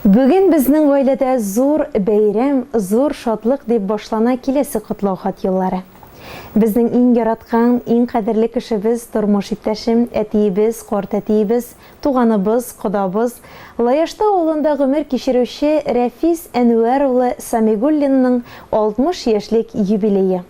Бүген безнең гаиләдә зур бәйрәм, зур шатлык дип башлана киләсе котлау хат юллары. Безнең иң яраткан, иң кадерле кешебез, тормыш иптәшем, әтиебез, карт әтиебез, туганыбыз, кодабыз, Лаешта авылында гомер кичерүче Рәфис Әнвәр улы Самигуллинның 60 яшьлек юбилее.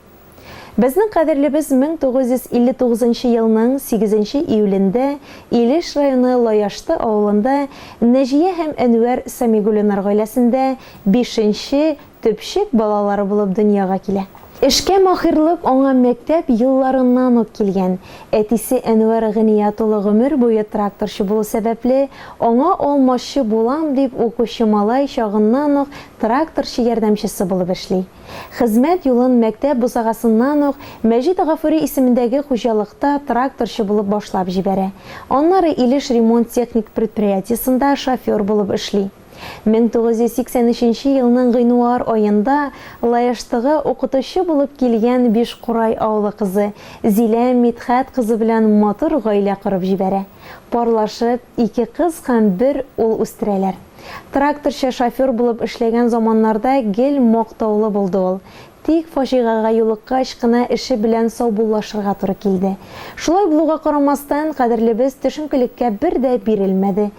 Безнең кадерлебез 1959 елның 8 июлендә Илеш районы Лаешта авылында Нәҗия һәм Әнвәр Самигуллиннар гаиләсендә 5-нче төпчек балалары булып дөньяга килә. Эшкә махирлык аңа мәктәп елларыннан ук килгән. Әтисе Әнвәр Гыният улы гомер буе тракторчы булу сәбәпле, аңа алмашчы булам дип укучы малай чагыннан ук тракторчы ярдәмчесе булып эшли. Хезмәт юлын мәктәп бусагасыннан ук Мәҗит Гафури исемендәге хуҗалыкта тракторчы булып башлап җибәрә. Аннары Илеш ремонт техник предприятиесында шофер булып эшли. 1983 елның гыйнвар аенда Лаештага укытучы булып килгән Бишкурай авылы кызы Зилә Митхәт кызы белән матур гаилә корып җибәрә. Парлашып, 2 кыз һәм 1 ул үстерәләр. Тракторчы шофер булып эшләгән заманнарда гел мактаулы булды ул. Тик фаҗигага юлыккач кына эше белән саубуллашырга туры килде. Шулай булуга карамастан, кадерлебез төшенкелеккә бер дә бирелмәде.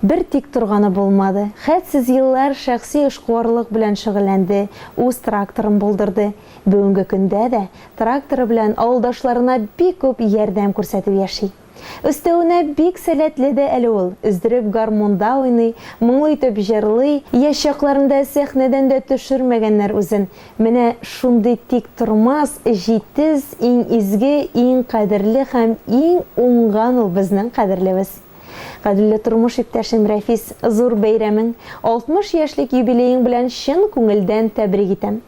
Бер тик торганы булмады. Хәтсез еллар шәхси эшкуарлык белән шөгыльләнде, үз тракторын булдырды. Бүгенге көндә дә тракторы белән авылдашларына бик күп ярдәм күрсәтеп яши. Өстәвенә бик сәләтле дә әле ул. Өздереп гармунда уйный, моңлы итеп җырлый, яшь чакларында сәхнәдән дә төшермәгәннәр үзен. Менә шундый тик тормас, җитез, иң изге, иң кадерле һәм иң уңган ул безнең кадерлебез. Кадерле тормыш иптәшем Рәфис, зур бәйрәмең, 60 яшьлек юбилеең белән чын күңелдән тәбрик итәм.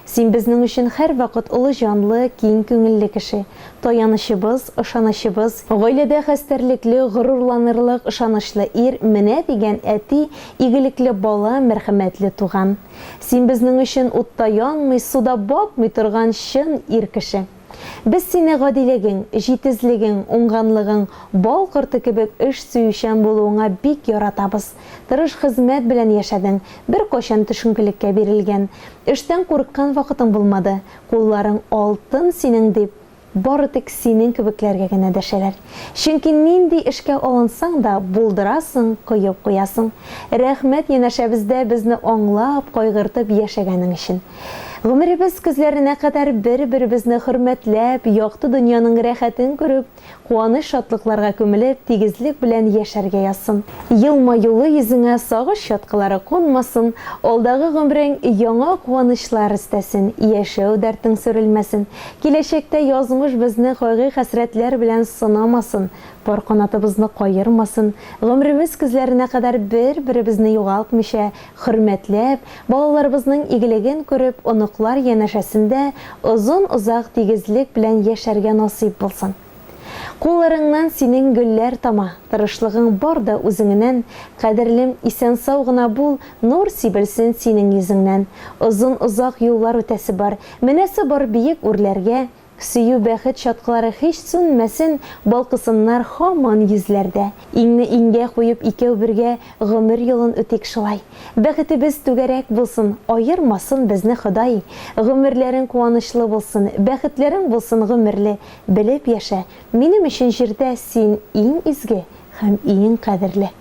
Син безнең өчен һәр вакыт улы җанлы, киң күңелле кеше, таянычыбыз, ышанычыбыз, гаиләдә хәстәрлекле, горурланырлык, ышанычлы ир, менә дигән әти, игелекле бала, мәрхәмәтле туган. Син безнең өчен утта янмый, суда батмый торган чын ир кеше. Без сине гадилегең, җитезлегең, уңганлыгың, бал корты кебек эш сөючән булуыңа бик яратабыз. Тырыш хезмәт белән яшәдең, бер качан төшенкелеккә бирелгән. Эштән курыккан вакытың булмады. Кулларың алтын синең дип, бары тик синең кебекләргә генә дәшәләр. Чөнки нинди эшкә алынсаң да булдырасың, коеп куясың. Рәхмәт янәшәбездә безне аңлап, кайгыртып яшәгәнең өчен. Гомеребез көзләренә кадәр бер-беребезне хөрмәтләп, якты дөньяның рәхәтен күреп, куаныч шатлыкларга күмелеп, тигезлек белән яшәргә язсын. Елмаюлы йөзеңә сагыш чаткылары кунмасын, алдагы гомрең яңа куанычлар истәсен, яшәү дәртең сөрелмәсен. Киләчәктә язмыш безне кайгы хәсрәтләр белән сынамасын, бар канатыбызны каермасын. Гомеребез көзләренә кадәр бер-беребезне югалтмыйча, хөрмәтләп, балаларыбызның игелеген күреп, оныклар янәшәсендә озын-озак тигезлек белән яшәргә насыйп булсын. Кулларыңнан синең гөлләр тама, тырышлыгың бар да үзеңнән, кадерлем, исән-сау гына бул, нур сибелсен синең йөзеңнән. Озын-озак юллар үтәсе бар, менәсе бар биек үрләргә, сөю бәхет чаткылары һич сүнмәсен, балкысыннар һаман йөзләрдә. Иңне иңгә куеп икәү бергә гомер юлын үтик шулай. Бәхетебез түгәрәк булсын, аермасын безне Ходай. Гомерләрең куанычлы булсын, бәхетләрең булсын гомерле. Белеп яшә, минем өчен җирдә син иң изге һәм иң кадерле.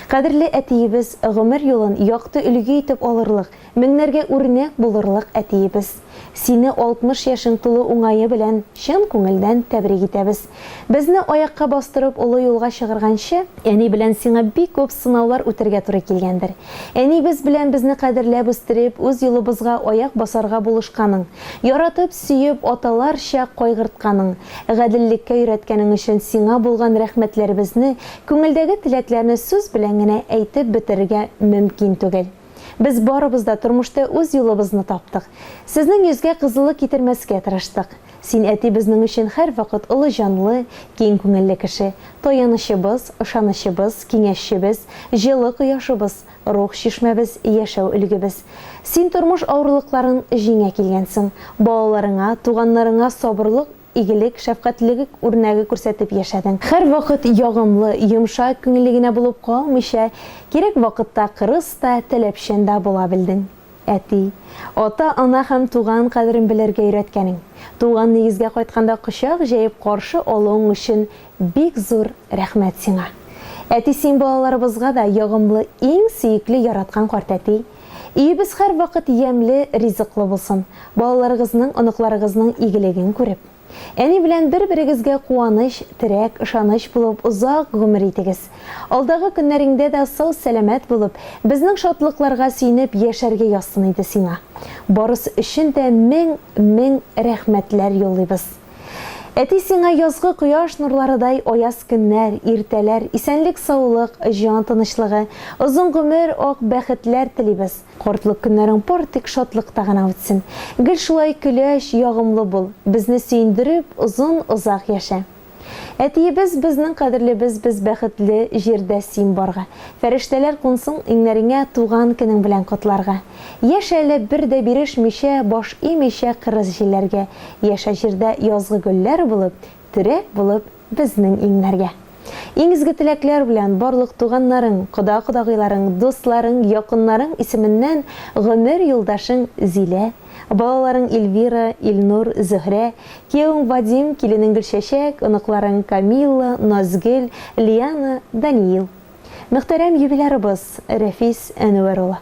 Кадерле әтиебез, гомер юлын якты үлге итеп алырлык, меңнәргә үрнәк булырлык әтиебез. Сине 60 яшың тулы уңайы белән чын күңелдән тәбрик итәбез. Безне аякка бастырып олы юлга чыгарганчы, әни белән сиңа бик күп сынаулар үтәргә туры килгәндер. Әнибез белән безне кадерләп үстереп, үз юлыбызга аяк басарга булышканың, яратып сөеп аталарча кайгыртканың, гаделлеккә өйрәткәнең өчен сиңа булган рәхмәтләребезне, күңелдәге теләкләрне сүз белән генә әйтеп бетерергә мөмкин түгел. Без барыбыз да тормышта үз юлыбызны таптык. Сезнең йөзгә кызыллык китермәскә тырыштык. Син әти безнең өчен һәр вакыт улы җанлы, киң күңелле кеше, таянычыбыз, ышанычыбыз, киңәшчебез, җылы кояшыбыз, рух чишмәбез, яшәү үлгебез. Син тормыш авырлыкларын җиңә килгәнсең. Балаларыңа, туганнарыңа сабырлык игелек, шәфкатьлек үрнәге күрсәтеп яшәдең. Һәр вакыт ягымлы, йомшак күңелле генә булып калмыйча, кирәк вакытта кырыс та, таләпчән дә була белдең. Әти, ата-ана һәм туган кадерен белергә өйрәткәнең. Туган нигезгә кайтканда кочак җәеп каршы алуың өчен бик зур рәхмәт сиңа. Әти, син балаларыбызга да ягымлы, иң сөекле яраткан карт әти. Өебез һәр вакыт ямьле, ризыклы булсын. Балаларыгызның, оныкларыгызның игелеген күреп. Әни белән бер-берегезгә куаныч, терәк, ышаныч булып узак гомер итегез. Алдагы көннәреңдә дә сау сәламәт булып, безнең шатлыкларга сөйнеп яшәргә язсын иде сиңа. Барысы өчен дә мең рәхмәтләр юллыйбыз. Әти, сиңа язгы кояш нурларыдай аяз көннәр, иртәләр, исәнлек, саулык, җан тынычлыгы, озын гомер, ак бәхетләр телибез. Картлык көннәрең пар тик шатлыкта гына үтсен. Гел шулай көләч, ягымлы бул, безне сөендереп, озак яшә. Әтиебез, безнең кадерлебез, без бәхетле җирдә син барга. Фәрештәләр кунсын иңнәреңә туган көнең белән котларга. Яшә әле бер дә бирешмичә, баш имичә кырыс җилләргә. Яшә җирдә язгы гөлләр булып, терәк булып безнең иңнәргә. Иң изге теләкләр белән барлык туганнарың, кода-кодагыйларың, дусларың, якыннарың исеменнән гомер юлдашың Зилә, балаларың Эльвира, Илнур, Зөһрә, кияүең Вадим, киленең Гөлчәчәк, оныкларың Камилла, Назгөл, Лиана, Даниил. Мөхтәрәм юбилярыбыз Рәфис Әнвәр улы.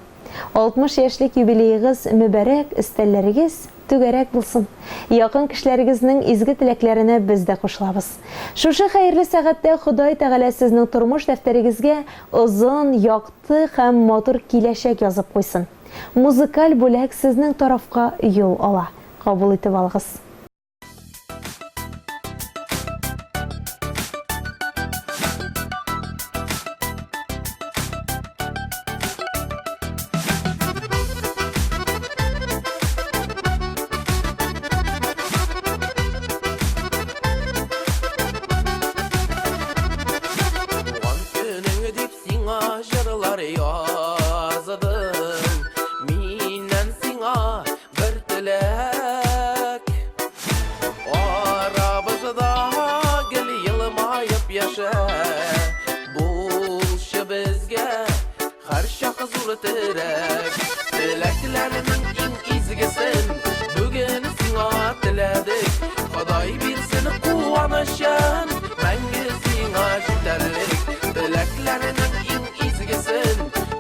60 яшьлек юбилейгыз мөбарәк, истәлләрегез түгәрәк булсын. Якын кешеләрегезнең изге теләкләренә без дә кушылабыз. Шушы хәерле сәгатьтә Ходай Тәгалә сезнең тормыш дәфтәрегезгә озын, якты һәм матур киләчәк язып куйсын. Музыкаль бүләк сезнең тарафка юл ала. Кабул итеп алыгыз. Жырлар языдым, миннән сиңа бер теләк. Арабызда гел елмаеп яшә, булшы безгә һәр чак зур терәк. Теләкләрнең иң изгесен бүген сиңа теләдек. Ходай бирсен куанычын, мәңге сиңа җитәрлек. Теләкләрнең иң изгесен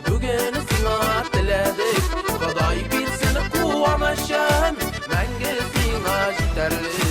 бүген сиңа теләдек. Ходай бирсен куанычын, мәңге сиңа җитәрлек.